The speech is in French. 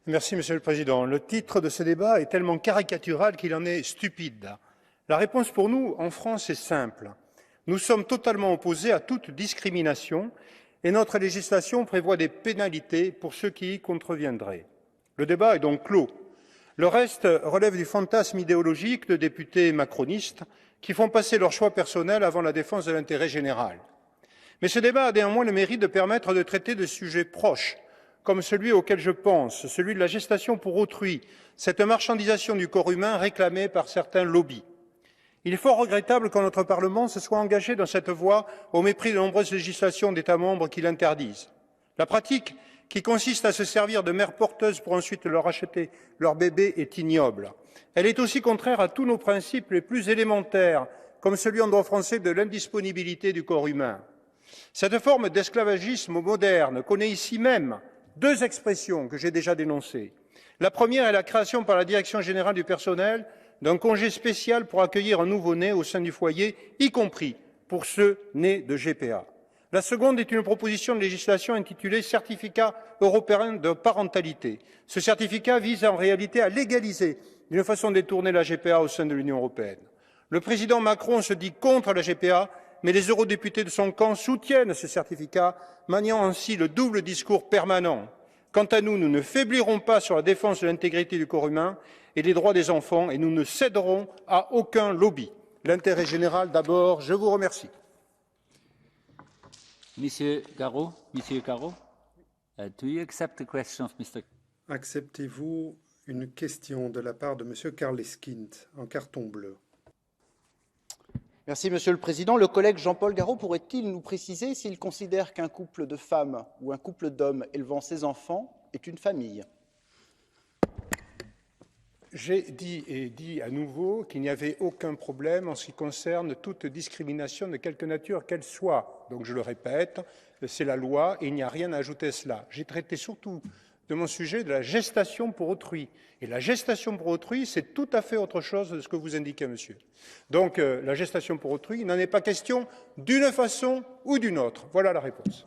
Merci, Monsieur le Président. Le titre de ce débat est tellement caricatural qu'il en est stupide. La réponse pour nous, en France, est simple. Nous sommes totalement opposés à toute discrimination et notre législation prévoit des pénalités pour ceux qui y contreviendraient. Le débat est donc clos. Le reste relève du fantasme idéologique de députés macronistes qui font passer leurs choix personnels avant la défense de l'intérêt général. Mais ce débat a néanmoins le mérite de permettre de traiter de sujets proches, comme celui auquel je pense, celui de la gestation pour autrui, cette marchandisation du corps humain réclamée par certains lobbies. Il est fort regrettable que notre Parlement se soit engagé dans cette voie au mépris de nombreuses législations d'États membres qui l'interdisent. La pratique qui consiste à se servir de mères porteuses pour ensuite leur acheter leur bébé est ignoble. Elle est aussi contraire à tous nos principes les plus élémentaires, comme celui en droit français de l'indisponibilité du corps humain. Cette forme d'esclavagisme moderne connaît ici même deux expressions que j'ai déjà dénoncées. La première est la création par la Direction générale du personnel d'un congé spécial pour accueillir un nouveau-né au sein du foyer, y compris pour ceux nés de GPA. La seconde est une proposition de législation intitulée Certificat européen de parentalité. Ce certificat vise en réalité à légaliser d'une façon détournée la GPA au sein de l'Union européenne. Le président Macron se dit contre la GPA, mais les eurodéputés de son camp soutiennent ce certificat, maniant ainsi le double discours permanent. Quant à nous, nous ne faiblirons pas sur la défense de l'intégrité du corps humain et des droits des enfants et nous ne céderons à aucun lobby. L'intérêt général d'abord. Je vous remercie. Monsieur Garot, do you accept the question of Mr. Acceptez-vous une question de la part de Monsieur Karleskint en carton bleu? Merci, Monsieur le Président. Le collègue Jean-Paul Garot pourrait-il nous préciser s'il considère qu'un couple de femmes ou un couple d'hommes élevant ses enfants est une famille? J'ai dit et dit à nouveau qu'il n'y avait aucun problème en ce qui concerne toute discrimination de quelque nature qu'elle soit. Donc je le répète, c'est la loi et il n'y a rien à ajouter à cela. J'ai traité surtout de mon sujet de la gestation pour autrui. Et la gestation pour autrui, c'est tout à fait autre chose de ce que vous indiquez, monsieur. Donc la gestation pour autrui, il n'en est pas question d'une façon ou d'une autre. Voilà la réponse.